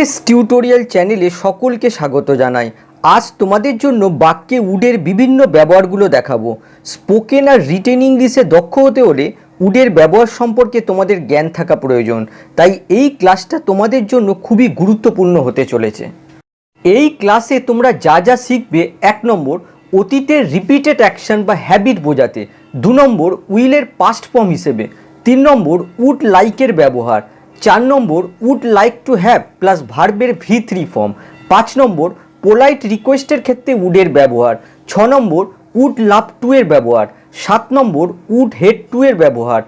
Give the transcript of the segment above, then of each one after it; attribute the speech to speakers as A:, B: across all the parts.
A: English tutorial চ্যানেলে সকলকে স্বাগত জানাই। আজ তোমাদের জন্য বাক্যে উডের বিভিন্ন ব্যবহারগুলো দেখাবো। স্পোকেন আর রিটেন ইংলিশে দক্ষ হতে হলে উডের ব্যবহার সম্পর্কে তোমাদের জ্ঞান থাকা প্রয়োজন। তাই এই ক্লাসটা তোমাদের জন্য খুবই গুরুত্বপূর্ণ হতে চলেছে। এই ক্লাসে তোমরা যা যা শিখবে: 1 নম্বর, অতীতের রিপিটেড অ্যাকশন বা হ্যাবিট বোঝাতে। 2 নম্বর, উইলের পাস্ট ফর্ম হিসেবে। 3 নম্বর, উড লাইকের ব্যবহার। 4 নম্বর, would like to have plus ভার্বের V3 ফর্ম। 5 নম্বর, পোলাইট রিকোয়েস্টের ক্ষেত্রে উডের ব্যবহার। 6 নম্বর, উড লাভ টু এর ব্যবহার। 7 নম্বর, উড হেড টু এর ব্যবহার।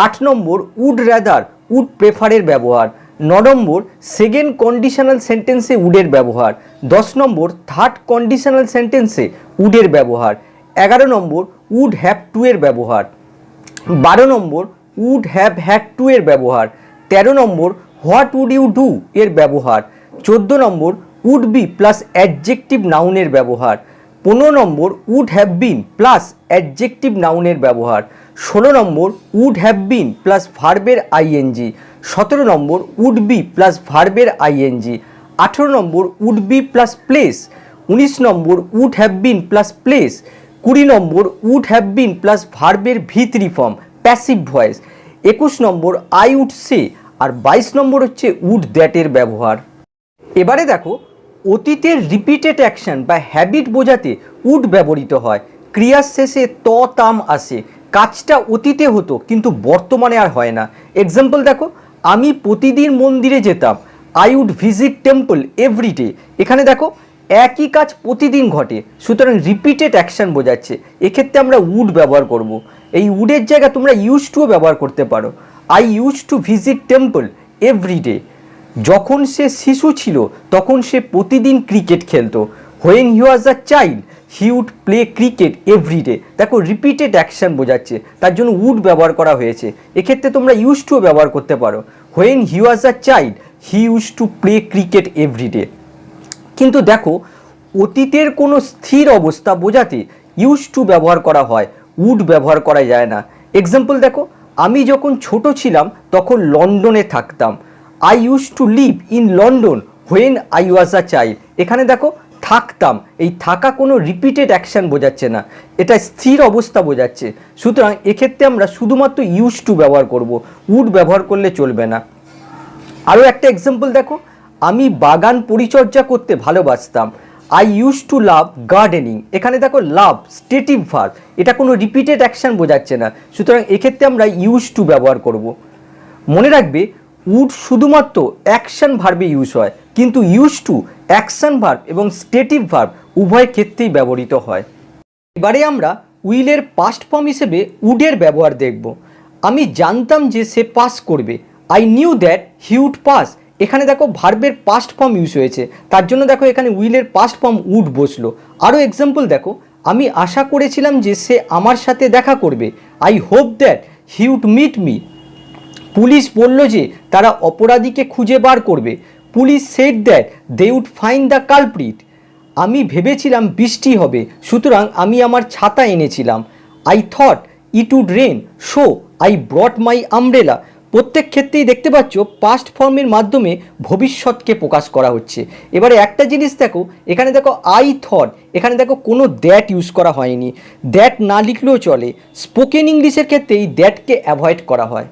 A: 8 নম্বর, উড রাদার উড প্রেফারের ব্যবহার। 9 নম্বর, সেকেন্ড কন্ডিশনাল সেন্টেন্সে উডের ব্যবহার। 10 নম্বর, থার্ড কন্ডিশনাল সেন্টেন্সে উডের ব্যবহার। 11 নম্বর, উড হ্যাভ টু এর ব্যবহার। 12 নম্বর, উড হ্যাভ হ্যাড টু এর ব্যবহার। 13 নম্বর, হোয়াট উড ইউ ডু এর ব্যবহার। 14 নম্বর, উড বি প্লাস অ্যাডজেক্টিভ নাউনের ব্যবহার। 15 নম্বর, would have been plus adjective নাউনের ব্যবহার। 16 নম্বর, উড হ্যাভ বিন প্লাস ভার্বের আইএনজি। 17 নম্বর, উড বি প্লাস ভার্বের আইএনজি। 18 নম্বর, উড বি প্লাস প্লেস। 19 নম্বর, would have been plus place. 20 নম্বর, উড হ্যাভ বিন প্লাস ভার্বের V3 ফর্ম প্যাসিভ ভয়েস। 21 নম্বর, আই উড সে। আর 22 নম্বর হচ্ছে উড দ্যাটের ব্যবহার। এবারে দেখো, অতীতের রিপিটেড অ্যাকশন বা হ্যাবিট বোঝাতে উড ব্যবহৃত হয়। ক্রিয়ার শেষে ত তাম আসে। কাজটা অতীতে হতো কিন্তু বর্তমানে আর হয় না। এক্সাম্পল দেখো, আমি প্রতিদিন মন্দিরে যেতাম। I would visit temple everyday. এখানে দেখো, একই কাজ প্রতিদিন ঘটে, সুতরাং রিপিটেড অ্যাকশন বোঝাচ্ছে। এক্ষেত্রে আমরা উড ব্যবহার করব। এই উডের জায়গায় তোমরা ইউজ টুও ব্যবহার করতে পারো। I use to visit temple everyday. যখন সে শিশু ছিল তখন সে প্রতিদিন ক্রিকেট খেলতো। When he was a child he would play cricket everyday. দেখো, রিপিটেড অ্যাকশন বোঝাচ্ছে, তার জন্য উড ব্যবহার করা হয়েছে। এক্ষেত্রে তোমরা ইউজ টুও ব্যবহার করতে পারো। When he was a child he use to play cricket everyday. কিন্তু দেখো, অতীতের কোনো স্থির অবস্থা বোঝাতে ইউজ টু ব্যবহার করা হয়, উড ব্যবহার করা যায় না। এক্সাম্পল দেখো, আমি যখন ছোট ছিলাম তখন লন্ডনে থাকতাম। I use two live in London when I was a child. এখানে দেখো, থাকতাম, এই থাকা কোনো রিপিটেড অ্যাকশন বোঝাচ্ছে না, এটা স্থির অবস্থা বোঝাচ্ছে। সুতরাং এক্ষেত্রে আমরা শুধুমাত্র ইউজ টু ব্যবহার করব, উড ব্যবহার করলে চলবে না। আরও একটা এক্সাম্পল দেখো, আমি বাগান পরিচর্যা করতে ভালোবাসতাম। I use two love gardening. এখানে দেখো, লাভ স্টেটিভ ভার্ব, এটা কোনো রিপিটেড অ্যাকশন বোঝাচ্ছে না, সুতরাং এক্ষেত্রে আমরা ইউজ টু ব্যবহার করব। মনে রাখবে, উড শুধুমাত্র অ্যাকশন ভার্বে ইউজ হয়, কিন্তু ইউজ টু অ্যাকশন ভার্ব এবং স্টেটিভ ভার্ব উভয় ক্ষেত্রেই ব্যবহৃত হয়। এবারে আমরা উইলের পাস্ট ফর্ম হিসেবে উডের ব্যবহার দেখব। আমি জানতাম যে সে পাস করবে। I knew that he would pass. এখানে দেখো, ভার্বের পাস্ট ফর্ম ইউজ হয়েছে, তার জন্য দেখো এখানে উইলের পাস্ট ফর্ম উড বসলো। আরও এক্সাম্পল দেখো, আমি আশা করেছিলাম যে সে আমার সাথে দেখা করবে। I hope that he would meet me. Police বলল যে তারা অপরাধীকে খুঁজে বার করবে। Police said that they would find the culprit. আমি ভেবেছিলাম বৃষ্টি হবে, সুতরাং আমি আমার ছাতা এনেছিলাম। I thought it would rain, so I brought my umbrella. প্রত্যেক ক্ষেত্রেই দেখতে পাচ্ছ পাস্ট ফর্মের মাধ্যমে ভবিষ্যৎকে প্রকাশ করা হচ্ছে। এবারে একটা জিনিস দেখো, এখানে দেখো আই থট, এখানে দেখো কোনো দ্যাট ইউজ করা হয়নি। দ্যাট না লিখলেও চলে। স্পোকেন ইংলিশের ক্ষেত্রে এই দ্যাটকে অ্যাভয়েড করা হয়।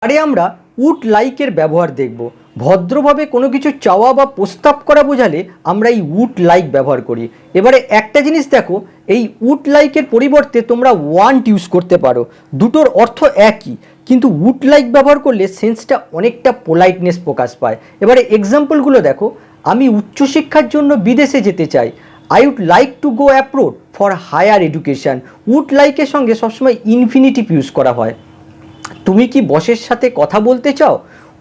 A: আরে আমরা উড লাইকের ব্যবহার দেখব। ভদ্রভাবে কোনো কিছু চাওয়া বা প্রস্তাব করা বোঝালে আমরা এই উড লাইক ব্যবহার করি। এবারে একটা জিনিস দেখো, এই উড লাইকের পরিবর্তে তোমরা ওয়ান্ট ইউজ করতে পারো। দুটোর অর্থ একই, কিন্তু উড লাইক ব্যবহার করলে সেন্সটা অনেকটা পোলাইটনেস প্রকাশ পায়। এবারে এক্সাম্পলগুলো দেখো, আমি উচ্চশিক্ষার জন্য বিদেশে যেতে চাই। I would like to go abroad for higher education. Would লাইকের সঙ্গে সবসময় ইনফিনিটিভ ইউজ করা হয়। তুমি কি বসের সাথে কথা বলতে চাও?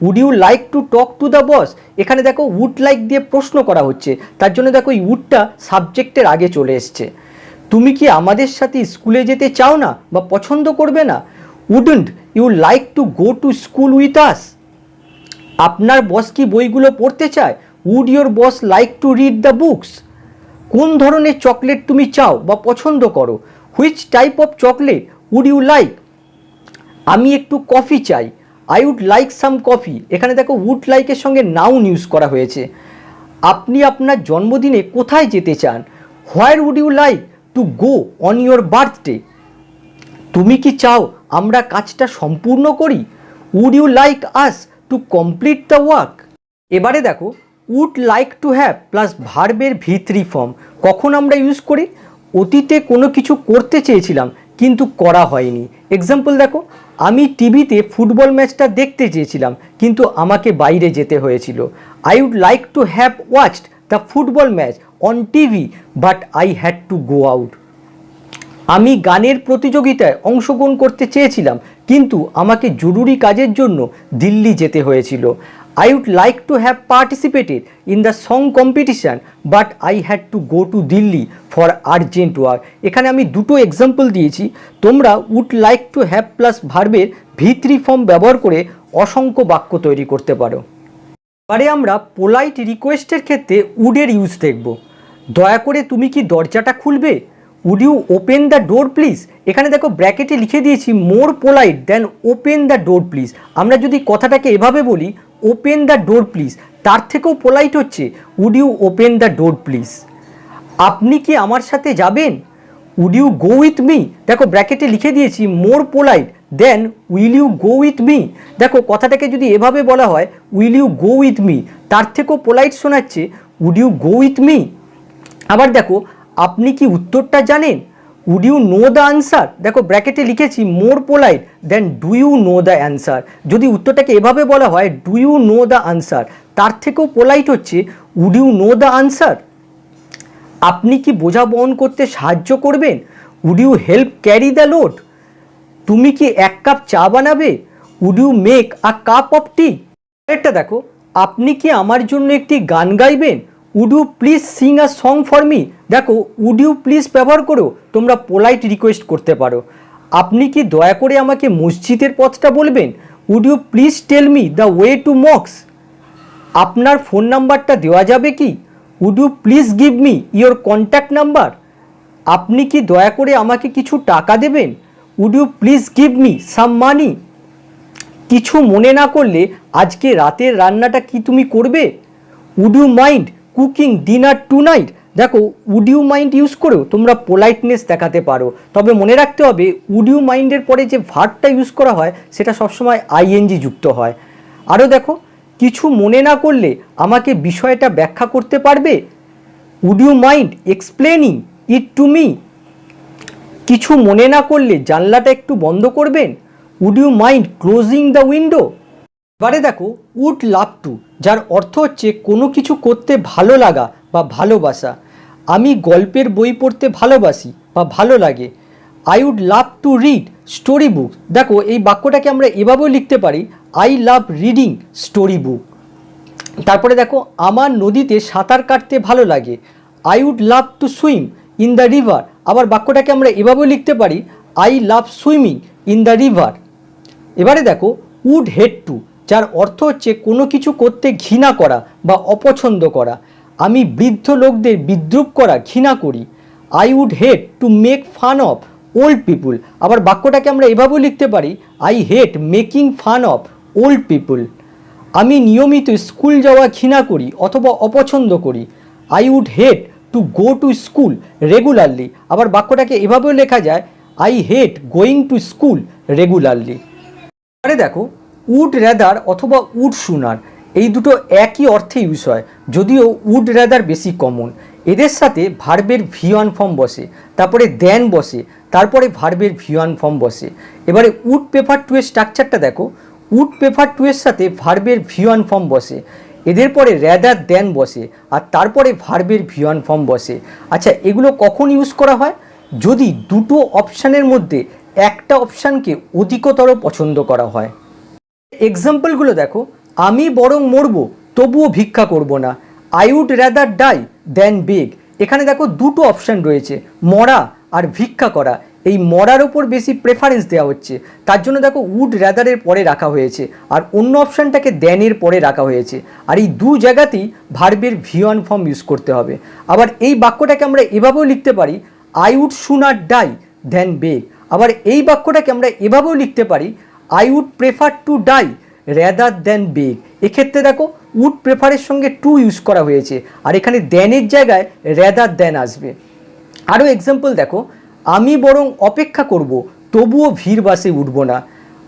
A: Would you like to talk to the boss. এখানে দেখো, উড লাইক দিয়ে প্রশ্ন করা হচ্ছে, তার জন্য দেখো এই উডটা সাবজেক্টের আগে চলে এসছে। তুমি কি আমাদের সাথে স্কুলে যেতে চাও না বা পছন্দ করবে না? Wouldn't you like to go to school with us. আপনার বস কি বইগুলো পড়তে চায়? Would your boss like to read the books. কোন ধরনের চকলেট তুমি চাও বা পছন্দ করো? Which type of chocolate would you like. আমি একটু কফি চাই। I would like some coffee, এখানে দেখো উড লাইকের সঙ্গে নাউন ইউজ করা হয়েছে। আপনি আপনার জন্মদিনে কোথায় যেতে চান? Where would you like to go on your birthday? তুমি কি চাও আমরা কাজটা সম্পূর্ণ করি? Would you like us to complete the work? এবারে দেখো would like to have plus ভার্বের ভি3 ফর্ম কখন আমরা ইউজ করি? অতীতে কোনো কিছু করতে চেয়েছিলাম কিন্তু করা হয়নি। এক্সাম্পল দেখো, আমি টিভিতে ফুটবল ম্যাচটা দেখতে চেয়েছিলাম কিন্তু আমাকে বাইরে যেতে হয়েছিল। I would like to have watched the football match on TV but I had to go out. আমি গানের প্রতিযোগিতায় অংশগ্রহণ করতে চেয়েছিলাম কিন্তু আমাকে জরুরি কাজের জন্য দিল্লি যেতে হয়েছিল। I would like to have participated in the song competition but I had to go to Delhi for urgent work. এখানে আমি দুটো এক্সাম্পল দিয়েছি, তোমরা would like to have plus ভার্বের ভি3 ফর্ম ব্যবহার করে অসংখ্য বাক্য তৈরি করতে পারো। এবারে আমরা পোলাইট রিকোয়েস্টের ক্ষেত্রে উডের ইউজ দেখব। দয়া করে তুমি কি দরজাটা খুলবে? Would you open the door please? এখানে দেখো ব্র্যাকেটে লিখে দিয়েছি more polite then open the door please. আমরা যদি কথাটাকে এভাবে বলি ওপেন দ্য ডোর প্লিজ, তার থেকেও পোলাইট হচ্ছে would you open the door please. আপনি কি আমার সাথে যাবেন? Would you go with me? দেখো ব্র্যাকেটে লিখে দিয়েছি more polite then will you go with me. দেখো কথাটাকে যদি এভাবে বলা হয় will you go with me, তার থেকেও পোলাইট শোনাচ্ছে would you go with me. আবার দেখো আপনি কি উত্তরটা জানেন? Would you know the answer? দেখো ব্র্যাকেটে লিখেছি more polite then do you know the answer. যদি উত্তরটাকে এভাবে বলা হয় do you know the answer, তার থেকেও পোলাইট হচ্ছে would you know the answer. আপনি কি বোঝা বহন করতে সাহায্য করবেন? Would you help carry the load? তুমি কি এক কাপ চা বানাবে? Would you make a cup of tea? একটা দেখো, আপনি কি আমার জন্য একটি গান গাইবেন? Would you please sing a song for me? দেখো উড ইউ প্লিজ ব্যবহার করেও তোমরা পোলাইট রিকোয়েস্ট করতে পারো। আপনি কি দয়া করে আমাকে মসজিদের পথটা বলবেন? Would you please tell me the way to মক্স? আপনার ফোন নাম্বারটা দেওয়া যাবে কি? Would you please give me your contact number? আপনি কি দয়া করে আমাকে কিছু টাকা দেবেন? Would you please give me some money? কিছু মনে না করলে আজকে রাতের রান্নাটা কি তুমি করবে? Would you mind cooking dinner tonight? দেখো উড ইউ মাইন্ড ইউজ করেও তোমরা পোলাইটনেস দেখাতে পারো, তবে মনে রাখতে হবে উড ইউ মাইন্ডের পরে যে ভার্বটা ইউজ করা হয় সেটা সবসময় আইএনজি যুক্ত হয়। আরও দেখো, কিছু মনে না করলে আমাকে বিষয়টা ব্যাখ্যা করতে পারবে? Would you mind explaining it to me? কিছু মনে না করলে জানলাটা একটু বন্ধ করবেন? Would you mind closing the window? এবারে দেখো উড লাভ টু, যার অর্থ হচ্ছে কোনো কিছু করতে ভালো লাগা বা ভালোবাসা। আমি গল্পের বই পড়তে ভালোবাসি বা ভালো লাগে। I would love to read story book. দেখো এই বাক্যটাকে আমরা এভাবেও লিখতে পারি I love reading story book. তারপরে দেখো আমার নদীতে সাঁতার কাটতে ভালো লাগে। I would love to swim in the river. আবার বাক্যটাকে আমরা এভাবেও লিখতে পারি I love swimming in the river. এবারে দেখো উড হেট টু, যার অর্থ হচ্ছে কোনো কিছু করতে ঘৃণা করা বা অপছন্দ করা। আমি বৃদ্ধ লোকদের বিদ্রূপ করা ঘৃণা করি। I would hate to make fun of old people. আবার বাক্যটাকে আমরা এভাবেও লিখতে পারি I hate making fun of old people. আমি নিয়মিত স্কুল যাওয়া ঘৃণা করি অথবা অপছন্দ করি। I would hate to go to school regularly. আবার বাক্যটাকে এভাবেও লেখা যায় I hate going to school regularly. আরে দেখো উড র্যাদার অথবা উড সুনার, এই দুটো একই অর্থে ইউজ হয়, যদিও উড র্যাদার বেশি কমন। এদের সাথে ভার্বের ভি1 ফর্ম বসে, তারপরে দেন বসে, তারপরে ভার্বের ভি1 ফর্ম বসে। এবারে উড প্রেফার টু এর স্ট্রাকচারটা দেখো, উড প্রেফার টু এর সাথে ভার্বের ভি1 ফর্ম বসে, এদের পরে র্যাদার দেন বসে, আর তারপরে ভার্বের ভি1 ফর্ম বসে। আচ্ছা এগুলো কখন ইউজ করা হয়? যদি দুটো অপশানের মধ্যে একটা অপশানকে অধিকতর পছন্দ করা হয়। এক্সাম্পলগুলো দেখো, আমি বরং মরবো তবুও ভিক্ষা করব না। I would rather die than বেগ। এখানে দেখো দুটো অপশান রয়েছে, মরা আর ভিক্ষা করা। এই মরার ওপর বেশি প্রেফারেন্স দেওয়া হচ্ছে, তার জন্য দেখো উড র্যাদারের পরে রাখা হয়েছে, আর অন্য অপশানটাকে দেনের পরে রাখা হয়েছে। আর এই দু জায়গাতেই ভার্বের ভি1 ফর্ম ইউজ করতে হবে। আবার এই বাক্যটাকে আমরা এভাবেও লিখতে পারি I would sooner die than beg. আবার এই বাক্যটাকে আমরা এভাবেও লিখতে পারি I would prefer to die rather than beg. এক্ষেত্রে দেখো উড প্রেফারের সঙ্গে টু ইউজ করা হয়েছে, আর এখানে দ্যানের জায়গায় রেদার দ্যান আসবে। আরও এক্সাম্পল দেখো, আমি বরং অপেক্ষা করব তবুও ভিড় বাসে উঠব না।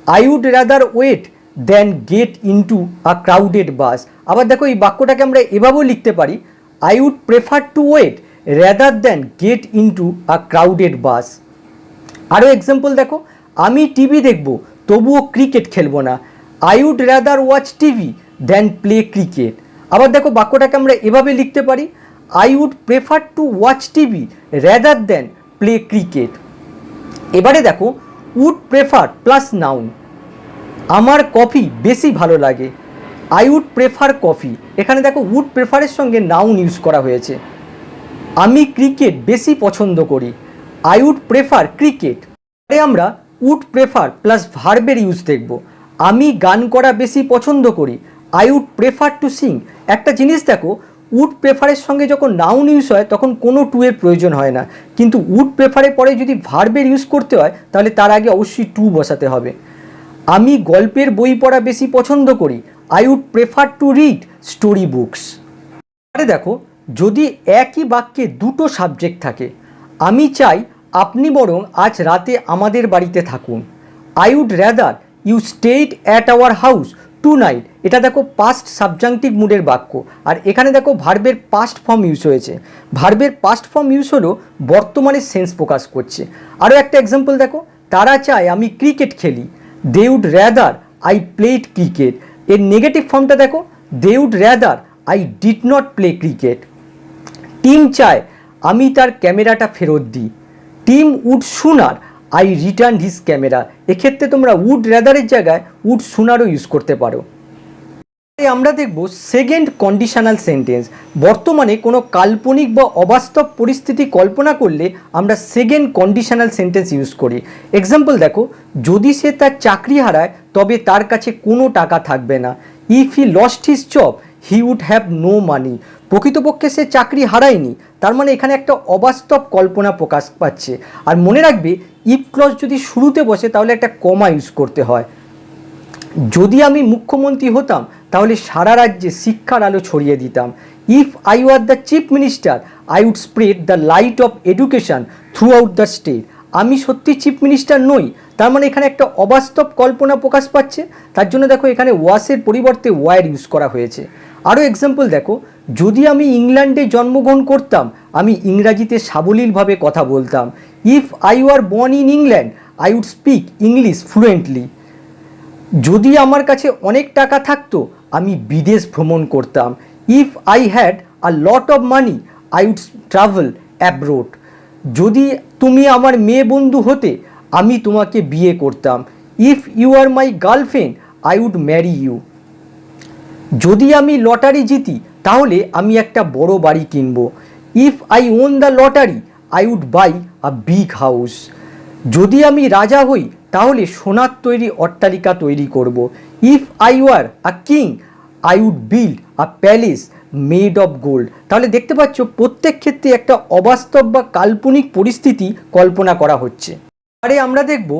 A: I would rather wait than get into a crowded bus. আবার দেখো এই বাক্যটাকে আমরা এভাবেও লিখতে পারি, I would prefer to wait rather than get into a crowded bus. আরও এক্সাম্পল দেখো, আমি টিভি দেখব তবুও ক্রিকেট খেলবো না। I would rather watch TV than play cricket. আবার দেখো বাক্যটাকে আমরা এভাবে লিখতে পারি, I would prefer to watch TV rather than play cricket. এবারে দেখো উড প্রেফার প্লাস নাউন, আমার কফি বেশি ভালো লাগে। আই উড প্রেফার কফি, এখানে দেখো উড প্রেফারের সঙ্গে নাউন ইউজ করা হয়েছে। আমি ক্রিকেট বেশি পছন্দ করি। I would prefer cricket. পরে আমরা উড প্রেফার প্লাস ভার্বের ইউজ দেখব। আমি গান করা বেশি পছন্দ করি। I would prefer to sing. একটা জিনিস দেখো, উড প্রেফারের সঙ্গে যখন নাউন ইউজ হয় তখন কোনো টু এর প্রয়োজন হয় না, কিন্তু উড প্রেফারের পরে যদি ভার্বের ইউজ করতে হয় তাহলে তার আগে অবশ্যই টু বসাতে হবে। আমি গল্পের বই পড়া বেশি পছন্দ করি। I would prefer to read story books. আরে দেখো, যদি একই বাক্যে দুটো সাবজেক্ট থাকে, আমি চাই আপনি বরং আজ রাতে আমাদের বাড়িতে থাকুন। I would rather you stayed at our house tonight. এটা দেখো পাস্ট সাবজাংটিভ মুডের বাক্য, আর এখানে দেখো ভার্বের পাস্ট ফর্ম ইউজ হয়েছে। ভার্বের পাস্ট ফর্ম ইউজ হলো বর্তমানের সেন্স প্রকাশ করছে। আরও একটা এক্সাম্পল দেখো, তারা চায় আমি ক্রিকেট খেলি। They would rather I played cricket. এর নেগেটিভ ফর্মটা দেখো, they would rather I did not play cricket. Tim চায় আমি তার ক্যামেরাটা ফেরত দিই। Tim would sooner I return his camera. এক্ষেত্রে তোমরা উড রাদারের জায়গায় উড সুনারও ইউজ করতে পারো। আমরা দেখব সেকেন্ড কন্ডিশনাল সেন্টেন্স। বর্তমানে কোনো কাল্পনিক বা অবাস্তব পরিস্থিতি কল্পনা করলে আমরা সেকেন্ড কন্ডিশনাল সেন্টেন্স ইউজ করি। এক্সাম্পল দেখো, যদি সে তার চাকরি হারায় তবে তার কাছে কোনো টাকা থাকবে না। If he lost his job he would have no money. প্রকৃতপক্ষে সে চাকরি হারায়নি, তার মানে এখানে একটা অবাস্তব কল্পনা প্রকাশ পাচ্ছে। আর মনে রাখবে, ইফ ক্লজ যদি শুরুতে বসে তাহলে একটা কমা ইউজ করতে হয়। যদি আমি মুখ্যমন্ত্রী হতাম তাহলে সারা রাজ্যে শিক্ষার আলো ছড়িয়ে দিতাম। If I were the chief minister I would spread the light of education throughout the state. আমি সত্যি চিফ মিনিস্টার নই, তার মানে এখানে একটা অবাস্তব কল্পনা প্রকাশ পাচ্ছে। তার জন্য দেখো এখানে ওয়াসের পরিবর্তে ওয়ার ইউজ করা হয়েছে। আরও এক্সাম্পল দেখো, যদি আমি ইংল্যান্ডে জন্মগ্রহণ করতাম আমি ইংরাজিতে সাবলীলভাবে কথা বলতাম। If I were born in England I would speak English fluently. যদি আমার কাছে অনেক টাকা থাকতো আমি বিদেশ ভ্রমণ করতাম। If I had a lot of money I would travel abroad. যদি তুমি আমার মেয়ে বন্ধু হতে আমি তোমাকে বিয়ে করতাম। If you are my girlfriend I would marry you. যদি আমি লটারি জিতি তাহলে আমি একটা বড় বাড়ি কিনবো। If I won the lottery I would buy a big house. যদি আমি রাজা হই তাহলে সোনার তৈরি অট্টালিকা তৈরি করব। If I were a king I would build a palace made of gold. তাহলে দেখতে পাচ্ছ প্রত্যেক ক্ষেত্রে একটা অবাস্তব বা কাল্পনিক পরিস্থিতি কল্পনা করা হচ্ছে। আরে আমরা দেখব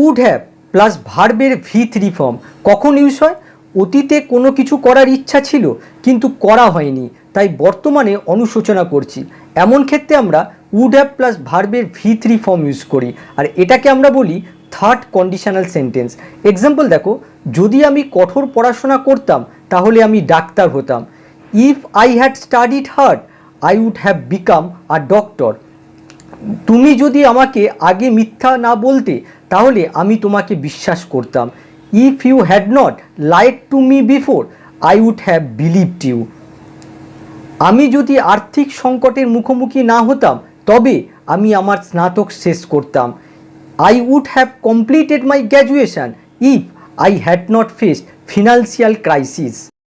A: উড হ্যাভ প্লাস ভার্বের V3 ফর্ম কখন ইউজ হয়। অতীতে কোনো কিছু করার ইচ্ছা ছিল কিন্তু করা হয়নি, তাই বর্তমানে অনুশোচনা করছি। এমন ক্ষেত্রে আমরা উড হ্যাভ প্লাস ভার্বের V3 ফর্ম ইউজ করি, আর এটাকে আমরা বলি থার্ড কন্ডিশনাল সেন্টেন্স। এক্সাম্পল দেখো, যদি আমি কঠোর পড়াশোনা করতাম তাহলে আমি ডাক্তার হতাম। If I had studied hard I would have become a doctor. তুমি যদি আমাকে আগে মিথ্যা না বলতে তাহলে আমি তোমাকে বিশ্বাস করতাম। If you had not lied to me before I would have believed you. আমি যদি আর্থিক সংকটের মুখোমুখি না হতাম তবে আমি আমার স্নাতক শেষ করতাম। I would have completed my graduation if I had not faced financial crisis.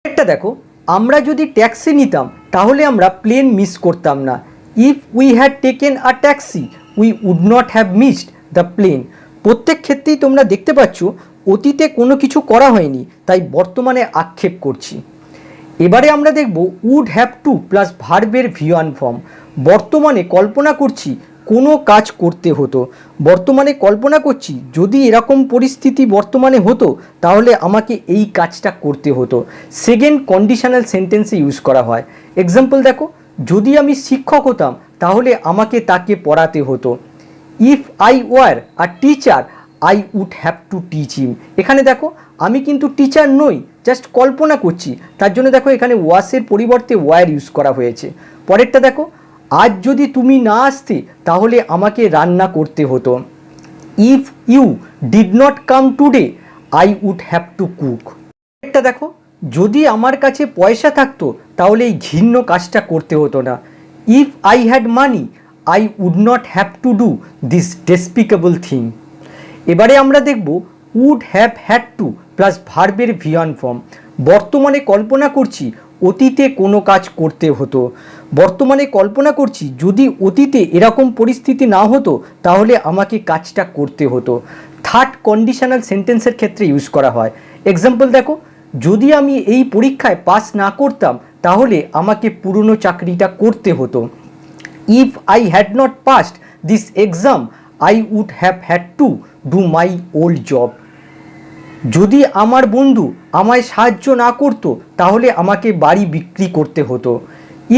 A: একটা দেখো, আমরা যদি ট্যাক্সি নিতাম তাহলে আমরা প্লেন মিস করতাম না। If we had taken a taxi we would not have missed the plane. প্রত্যেক ক্ষেত্রেই তোমরা দেখতে পাচ্ছ অতীতে কোনো কিছু করা হয়নি, তাই বর্তমানে আক্ষেপ করছি। এবারে আমরা দেখব উড হ্যাভ টু প্লাস ভার্বের V1 ফর্ম। বর্তমানে কল্পনা করছি কোনো কাজ করতে হতো। বর্তমানে কল্পনা করছি যদি এরকম পরিস্থিতি বর্তমানে হতো তাহলে আমাকে এই কাজটা করতে হতো। সেকেন্ড কন্ডিশনাল সেন্টেন্সে ইউজ করা হয়। এক্সাম্পল দেখো, যদি আমি শিক্ষক হতাম তাহলে আমাকে তাকে পড়াতে হতো। If I were a teacher I would have to teach him. এখানে দেখো আমি কিন্তু টিচার নই, জাস্ট কল্পনা করছি, তার জন্য দেখো এখানে ওয়াসের পরিবর্তে ওয়ার ইউজ করা হয়েছে। পরেরটা দেখো, আজ যদি তুমি না আসতে তাহলে আমাকে রান্না করতে হতো। If you did not come today I would have to cook. এটা দেখো, যদি আমার কাছে পয়সা থাকতো তাহলে এই ঘৃণ্য কাজটা করতে হতো না। If I had money I would not have to do this despicable thing. এবারে আমরা দেখব would have had to plus ভার্বের ভিয়ান ফর্ম। বর্তমানে কল্পনা করছি অতীতে কোনো কাজ করতে হতো। বর্তমানে কল্পনা করছি যদি অতীতে এরকম পরিস্থিতি না হতো তাহলে আমাকে কাজটা করতে হতো। থার্ড কন্ডিশনাল সেন্টেন্সের ক্ষেত্রে ইউজ করা হয়। এক্সাম্পল দেখো, যদি আমি এই পরীক্ষায় পাস না করতাম তাহলে আমাকে পুরনো চাকরিটা করতে হতো। If I had not passed this exam I would have had to do my old job. যদি আমার বন্ধু আমায় সাহায্য না করতো তাহলে আমাকে বাড়ি বিক্রি করতে হতো।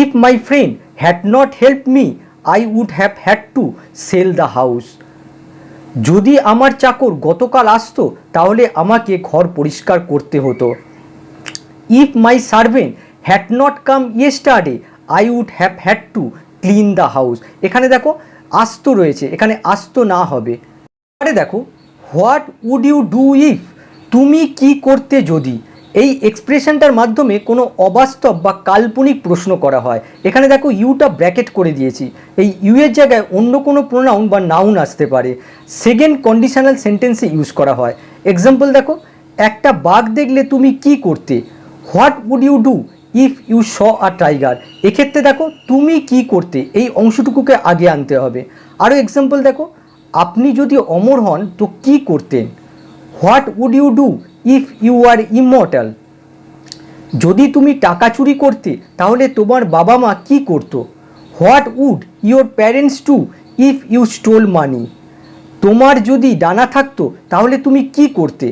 A: If my friend had not help me I would have had to sell the house. যদি আমার চাকর গতকাল আসতো তাহলে আমাকে ঘর পরিষ্কার করতে হতো। If my servant had not come yesterday I would have had to clean the house. এখানে দেখো আসতো রয়েছে, এখানে আসতো না হবে। আরে দেখো, what would you do if, তুমি কি করতে যদি। এই এক্সপ্রেশনটার মাধ্যমে কোনো অবাস্তব বা কাল্পনিক প্রশ্ন করা হয়। এখানে দেখো ইউটা ব্র্যাকেট করে দিয়েছি, এই ইউ এর জায়গায় অন্য কোনো প্রোনাউন বা নাউন আসতে পারে। সেকেন্ড কন্ডিশনাল সেন্টেন্সে ইউজ করা হয়। এক্সাম্পল দেখো, একটা বাঘ দেখলে তুমি কি করতে। What would you do if you saw a tiger. এক্ষেত্রে দেখো তুমি কি করতে এই অংশটুকুকে আগে আনতে হবে। আরও এক্সাম্পল দেখো, আপনি যদি অমর হন তো কি করতেন। What would you do if you are immortal. যদি তুমি টাকা চুরি করতে তাহলে তোমার বাবা মা কি করতো। What would your parents do if you stole money. তোমার যদি ডানা থাকতো তাহলে তুমি কি করতে।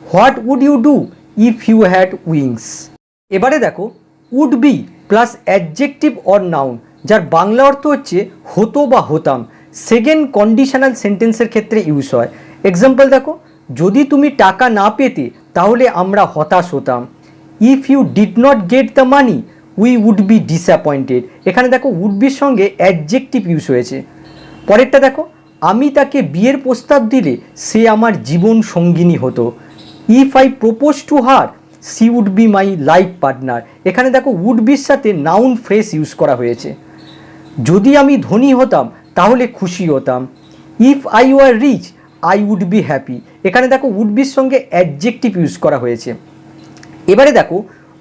A: What would you do if you had wings. এবারে দেখো would be plus adjective or noun, যার বাংলা অর্থ হচ্ছে হতো বা হতাম, সেকেন্ড কন্ডিশনাল সেন্টেন্সের ক্ষেত্রে ইউজ হয়। এক্সাম্পল দেখো, যদি তুমি টাকা না পেতে তাহলে আমরা হতাশ হতাম। If you did not get the money we would be disappointed. এখানে দেখো উড বির সঙ্গে অ্যাডজেক্টিভ ইউজ হয়েছে। পরেরটা দেখো, আমি তাকে বিয়ের প্রস্তাব দিলে সে আমার জীবন সঙ্গিনী হতো। If I propose to her she would be my life partner. এখানে দেখো উড বির সাথে নাউন ফ্রেজ ইউজ করা হয়েছে। যদি আমি ধনী হতাম তাহলে খুশি হতাম। If I were rich I would be happy. এখানে দেখো উড বির সঙ্গে অ্যাডজেক্টিভ ইউজ করা হয়েছে। এবারে দেখো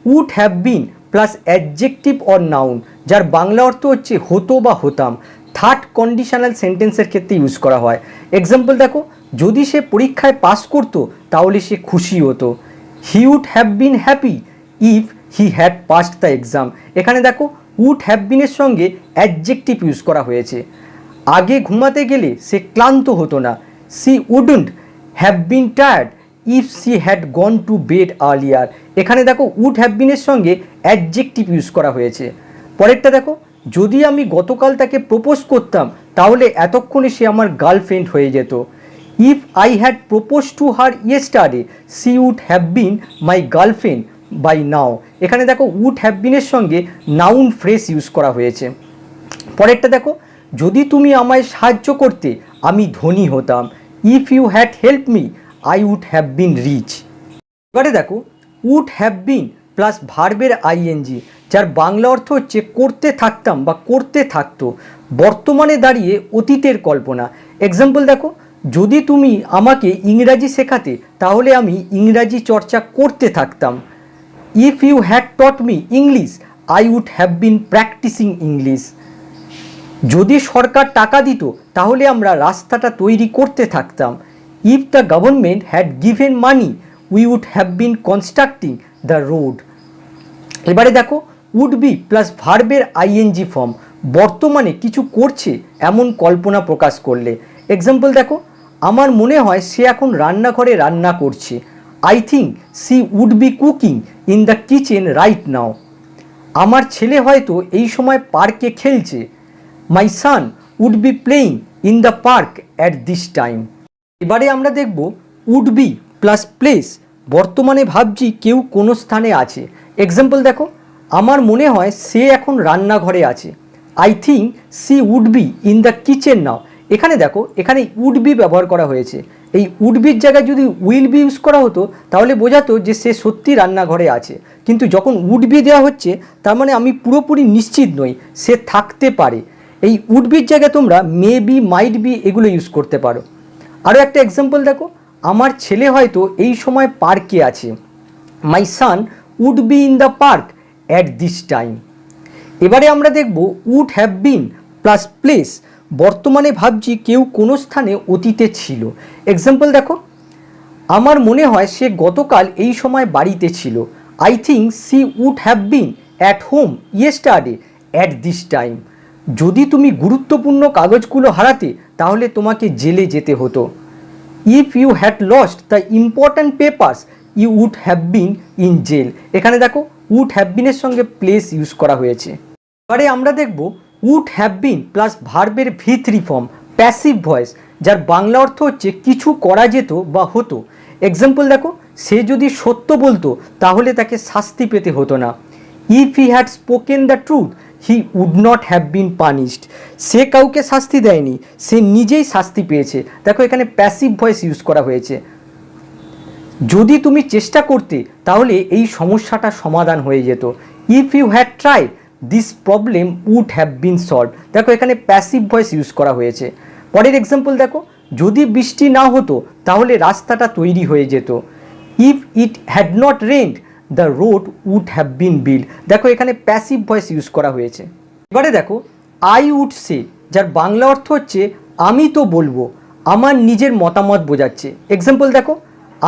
A: would have been plus adjective or noun, যার বাংলা অর্থ হচ্ছে হতো বা হতাম, থার্ড কন্ডিশনাল সেন্টেন্সের ক্ষেত্রে ইউজ করা হয়। এক্সাম্পল দেখো, যদি সে পরীক্ষায় পাস করতো তাহলে সে খুশি হতো। He would have been happy if he had passed the exam. এখানে দেখো উড হ্যাভ বিনের সঙ্গে অ্যাডজেক্টিভ ইউজ করা হয়েছে। আগে ঘুমাতে গেলে সে ক্লান্ত হতো না। She wouldn't have been tired if she had gone to bed earlier. এখানে দেখো উড হ্যাভ বিনের সঙ্গে অ্যাডজেক্টিভ ইউজ করা হয়েছে। পরেরটা দেখো, যদি আমি গতকাল তাকে প্রপোজ করতাম তাহলে এতক্ষণে সে আমার গার্লফ্রেন্ড হয়ে যেত। If I had propose to her yesterday she would have been my girlfriend by now. এখানে দেখো উড হ্যাভ বিনের সঙ্গে নাউন ফ্রেজ ইউজ করা হয়েছে। পরেরটা দেখো, যদি তুমি আমায় সাহায্য করতে আমি ধনী হতাম। If you had help me I would have been rich. এবারে দেখো উড হ্যাভ বিন প্লাস ভার্বের আইএনজি, যার বাংলা অর্থ হচ্ছে করতে থাকতাম বা করতে থাকতো, বর্তমানে দাঁড়িয়ে অতীতের কল্পনা। এক্সাম্পল দেখো, যদি তুমি আমাকে ইংরাজি শেখাতে তাহলে আমি ইংরাজি চর্চা করতে থাকতাম। If you had taught me English I would have been practising English. যদি সরকার টাকা দিত তাহলে আমরা রাস্তাটা তৈরি করতে থাকতাম। If the government had given money we would have been constructing the road. এবারে দেখো উড বি প্লাস ভার্বের আইএনজি ফর্ম, বর্তমানে কিছু করছে এমন কল্পনা প্রকাশ করলে। এক্সাম্পল দেখো, আমার মনে হয় সে এখন রান্নাঘরে রান্না করছে। I think she would be cooking in the kitchen right now. আমার ছেলে হয়তো এই সময় পার্কে খেলছে। My son would be playing in the park at this time. এবারে আমরা দেখব উড বি প্লাস প্লেস, বর্তমানে ভাবছি কেউ কোনো স্থানে আছে। এক্সাম্পল দেখো, আমার মনে হয় সে এখন রান্নাঘরে আছে। I think she would be in the kitchen now. এখানে দেখো, এখানে উড বি ব্যবহার করা হয়েছে। এই উড বির জায়গায় যদি উইল বি ইউজ করা হতো তাহলে বোঝাতো যে সে সত্যি রান্নাঘরে আছে, কিন্তু যখন উড বি দেওয়া হচ্ছে তার মানে আমি পুরোপুরি নিশ্চিত নই, সে থাকতে পারে। এই উড বির জায়গায় তোমরা মে বি, মাইট বি এগুলো ইউজ করতে পারো। আরও একটা এক্সাম্পল দেখো, আমার ছেলে হয়তো এই সময় পার্কে আছে। My son would be in the park at this time. এবারে আমরা দেখব would have been plus place, বর্তমানে ভাবছি কেউ কোনো স্থানে অতীতে ছিল। এক্সাম্পল দেখো, আমার মনে হয় সে গতকাল এই সময় বাড়িতে ছিল। I think she would have been at home yesterday at this time. যদি তুমি গুরুত্বপূর্ণ কাগজগুলো হারাতে তাহলে তোমাকে জেলে যেতে হতো। If you had lost the important papers you would have been in jail. এখানে দেখো উড হ্যাভ বিনের সঙ্গে প্লেস ইউজ করা হয়েছে। এবারে আমরা দেখব উড হ্যাভ বিন প্লাস ভার্বের V3 ফর্ম প্যাসিভ ভয়েস, যার বাংলা অর্থ হচ্ছে কিছু করা যেত বা হতো। এক্সাম্পল দেখো, সে যদি সত্য বলতো তাহলে তাকে শাস্তি পেতে হতো না। If he had spoken the truth he would not have been punished. সে কাউকে শাস্তি দেয়নি, সে নিজেই শাস্তি পেয়েছে। দেখো এখানে প্যাসিভ ভয়েস ইউজ করা হয়েছে। যদি তুমি চেষ্টা করতে তাহলে এই সমস্যাটা সমাধান হয়ে যেত। If you had tried this problem would have been solved. দেখো এখানে প্যাসিভ ভয়েস ইউজ করা হয়েছে। পরের এক্সাম্পল দেখো, যদি বৃষ্টি না হতো তাহলে রাস্তাটা তৈরি হয়ে যেত। If it had not rained the road would have been build. দেখো এখানে প্যাসিভ ভয়েস ইউজ করা হয়েছে। এবারে দেখো আই উড সে, যার বাংলা অর্থ হচ্ছে আমি তো বলবো, আমার নিজের মতামত বোঝাচ্ছে। এক্সাম্পল দেখো,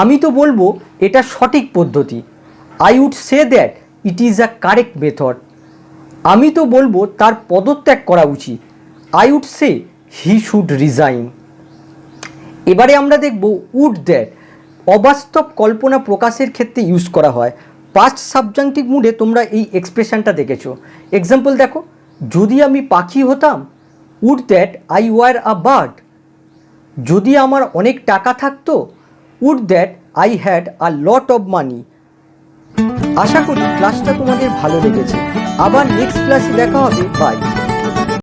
A: আমি তো বলবো এটা সঠিক পদ্ধতি। I would say that it is a correct method. আমি তো বলবো তার পদত্যাগ করা উচিত। I would say he should resign. এবারে আমরা দেখব উড দ্যাট, অবাস্তব কল্পনা প্রকাশের ক্ষেত্রে ইউজ করা হয়। পাস্ট সাবজাংটিভ মুডে তোমরা এই এক্সপ্রেশনটা দেখেছো। এক্সাম্পল দেখো, যদি আমি পাখি হতাম, would that I were a bird. যদি আমার অনেক টাকা থাকতো, would that I had a lot of money. আশা করি ক্লাসটা তোমাদের ভালো লেগেছে। আবার নেক্সট ক্লাসে দেখা হবে। বাই।